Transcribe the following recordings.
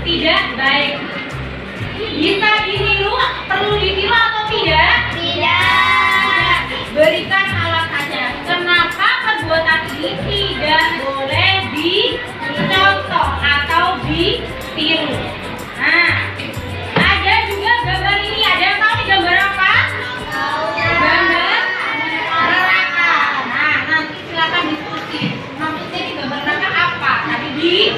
tidak baik. Bisa ditiru, perlu ditiru atau tidak? Tidak. Berikan alat saja. Kenapa perbuatan ini tidak boleh dicontoh atau ditiru? Nah, ada juga gambar ini. Ada yang tahu nih gambar apa? Gambar neraka. Nah, nanti silakan diskusi. Maksudnya ini gambar neraka apa? Tadi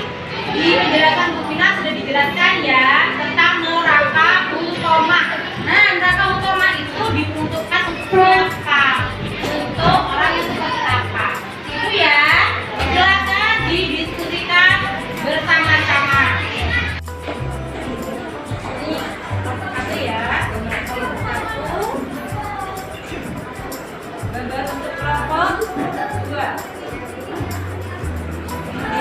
di penjelasan Bu Vina sudah dijelaskan ya tentang neraka utama. Nah, neraka utama itu diperuntukkan untuk apa? Untuk orang yang seperti apa? Itu ya. Silakan didiskusikan bersama-sama. Ini satu ya. Gambar untuk kelompok 2.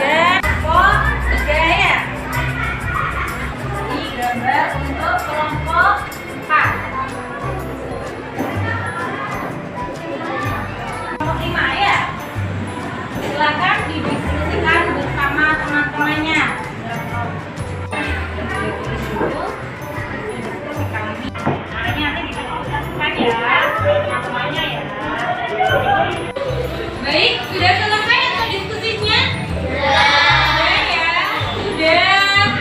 Ya, kelompok 3 ya. Ini gambar untuk kelompok 4. Kelompok 5 ya. Silakan didiskusikan bersama teman-temannya. Nanti didiskusikan ya teman-temannya ya. Baik, sudah selesai atau diskusinya? Sudah ya, sudah.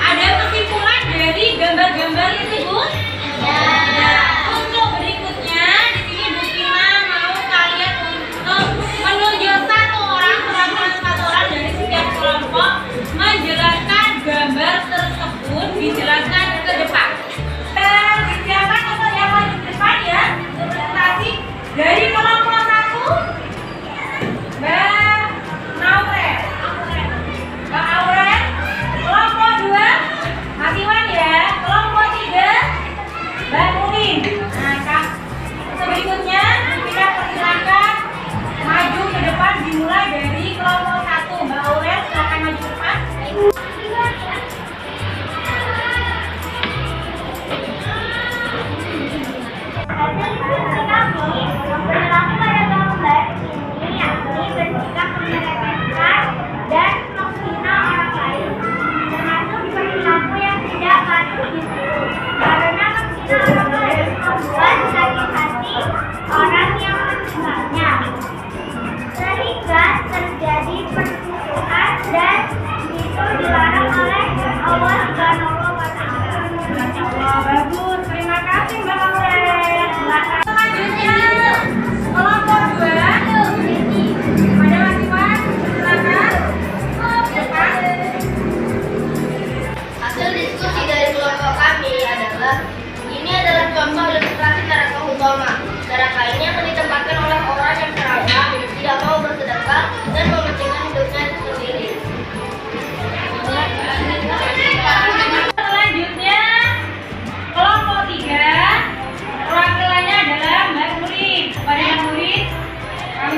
Ada kesimpulan dari gambar-gambar ini, Bu? Ya. Untuk berikutnya, di sini Bu Vina mau kalian untuk menunjuk satu orang dari setiap kelompok menjelaskan gambar tersebut, dijelaskan ke depan. Dan disiapkan untuk yang maju ke depan ya, untuk presentasi dari kelompok 1. Mbak Naurel, Mbak Aurel, kelompok 2, Mas Iwan ya, kelompok 3, Mbak Nurin. Nah, Kak, berikutnya kita persilakan maju ke depan, dimulai dari kelompok 1. Mbak Aurel, silakan maju ke depan. Hasil diskusi kami, perilaku pada gambar ini yakni bersikap meremehkan dan menghina orang lain, termasuk perilaku yang tidak patut ditiru, karena menghina orang lain membuat sakit hati orang yang mendengarnya, sehingga terjadi permusuhan dan itu dilarang oleh Allah Subhanahu wa Ta'ala. Allah, bagus. Terima kasih Mbak Aurel. Selanjutnya kelompok 2. Ada Mas Iwan, silakan. Hasil diskusi dari kelompok kami adalah ini adalah contoh ilustrasi neraka utama. Neraka ini akan ditempatkan oleh orang yang serakah, tidak mau bersedekah dan mementingkan hidupnya sendiri. Selanjutnya kelompok 3. Perwakilannya adalah Mbak Nurin. Kepada Mbak Nurin, kami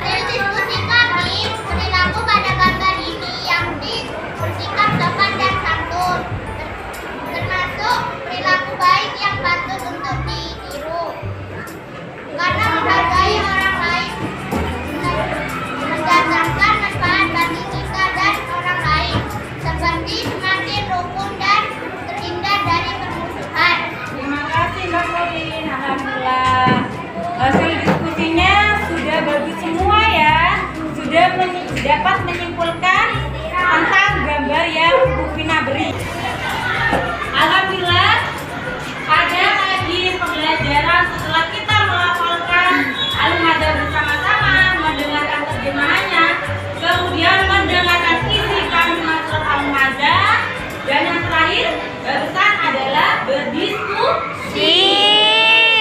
Hasil diskusi kami, perilaku pada gambar ini yang bersikap sopan dan santun, termasuk perilaku baik yang patut untuk ditiru, karena menghargai orang lain mendatangkan manfaat bagi kita dan orang lain, seperti semakin rukun dan terhindar dari permusuhan. terima kasih Mbak Nurin. Alhamdulillah. Hasil diskusinya sudah bagus semua ya. Sudah dapat menyimpulkan tentang gambar yang Bu Vina beri. Alhamdulillah, pada pagi pembelajaran setelah kita melafalkan Al-Madah bersama-sama, mendengarkan terjemahannya, kemudian mendengarkan isi kalimat surat Al-Madah, dan yang terakhir barusan adalah berdiskusi.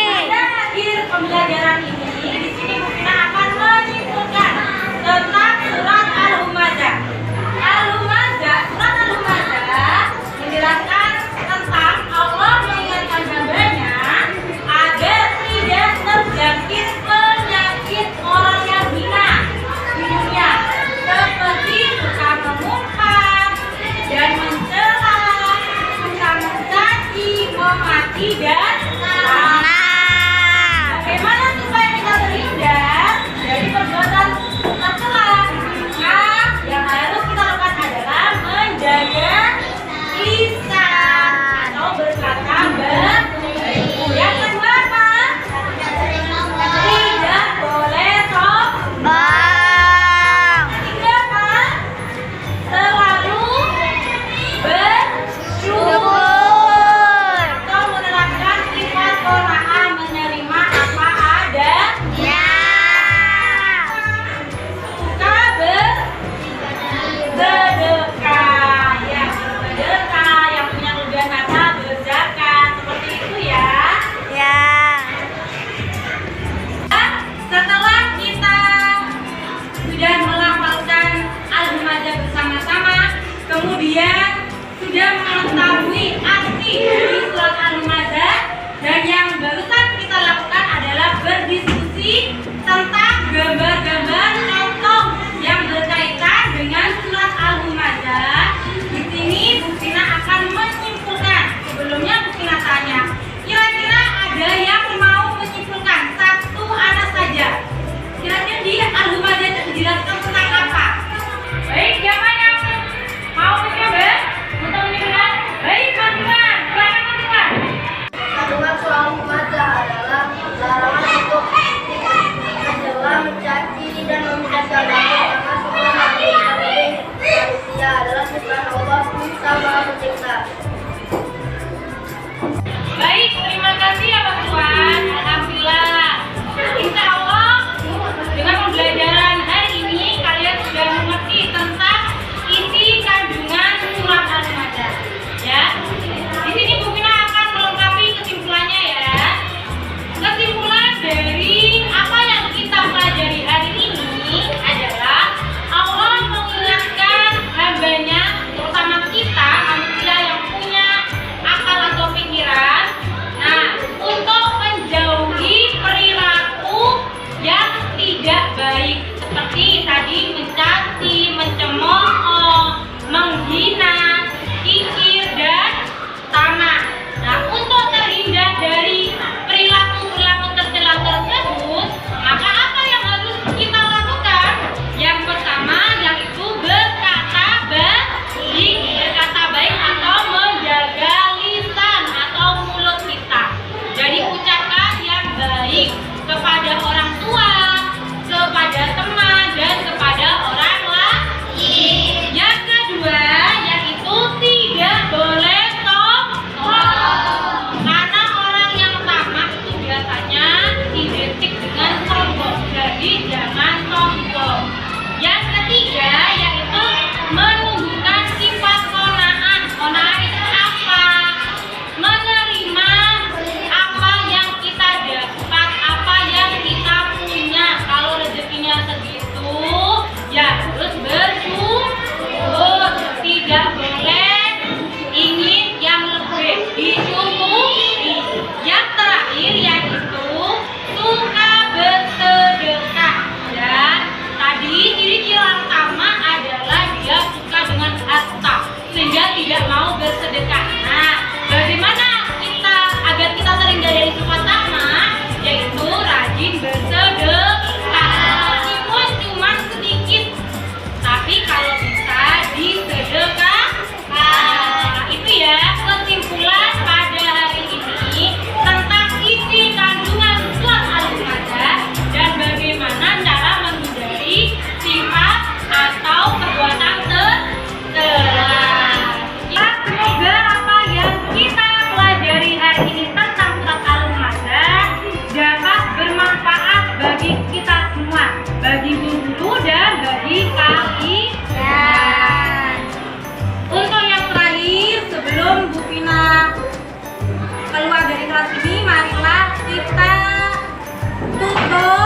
Pada akhir pembelajaran ini, di sini Bu Vina akan menyimpulkan tentang surat Al-Humadah. Surat Al-Humadah menjelaskan tentang kalian sudah mengetahui arti dari surat Al-Humazah, dan yang barusan kita lakukan adalah berdiskusi tentang gambar-gambar contoh yang berkaitan dengan surat Al-Humazah. Di sini Bu Vina akan menyimpulkan. Sebelumnya Bu Vina tanya, kira-kira ada yang mau menyimpulkan? Satu anak saja. Kira-kira di Al-Humazah itu dijelaskan tentang apa? Baik, siapa yang mau mencoba untuk menyimpulkan? Baik, Mas Iwan, silakan Mas Iwan. Kandungan surah Al-Humazah adalah larangan untuk mencela, mencaci, dan memudahkan karena semua manusia adalah ciptaan Allah sama pencipta. Baik, terima kasih ya Pak Tuan. Alhamdulillah. Insya Allah dengan pembelajaran hari ini kalian sudah mengerti tentang isi kandungan surat Al-Humazah. Ya. Di sini Bu Vina akan melengkapi kesimpulannya ya. Kesimpulan dari apa yang kita pelajari hari ini adalah Allah mengingatkan hambanya, terutama kita manusia yang punya akal atau pikiran, untuk menjauhi perilaku yang tidak baik seperti tadi mencaci, mencemooh, menghina, kikir, dan tanah. Nah, untuk terhindar dari perilaku-perilaku tercela tersebut, maka apa yang harus kita lakukan? Yang pertama yaitu berkata baik atau menjaga lisan atau mulut kita. Jadi ucapkan yang baik kepada orang tua, kepada teman, dan kepada orang lain. Yang kedua yaitu tidak boleh sombong. Karena orang yang tamak itu biasanya identik dengan sombong. Jadi jangan sombong. Yang ketiga yaitu menunjukkan sifat qanaah. Qanaah itu apa? Menerima apa yang kita dapat, apa yang kita punya. Kalau rezekinya segitu, ya harus bersyukur. Tidak boleh ingin yang lebih, disyukuri. Yang terakhir yaitu suka bersedekah. Dan tadi ciri-ciri orang tamak adalah dia suka dengan harta sehingga tidak mau bersedekah. Nah, bagaimana kita agar kita terhindar dari sifat tamak? Yaitu rajin bersedekah. Meskipun cuma sedikit, tapi kalau bisa disedekah. Nah, itu ya kesimpulan pada hari ini tentang isi kandungan surat Al-Humazah dan bagaimana cara menghindari sifat atau perbuatan tercela. Ya, semoga apa yang kita pelajari hari ini tentang surat Al-Humazah dapat bermanfaat bagi kita semua, bagi guru dan bagi kalian. Untuk yang terakhir, sebelum Bu Vina keluar dari kelas ini, marilah kita tutup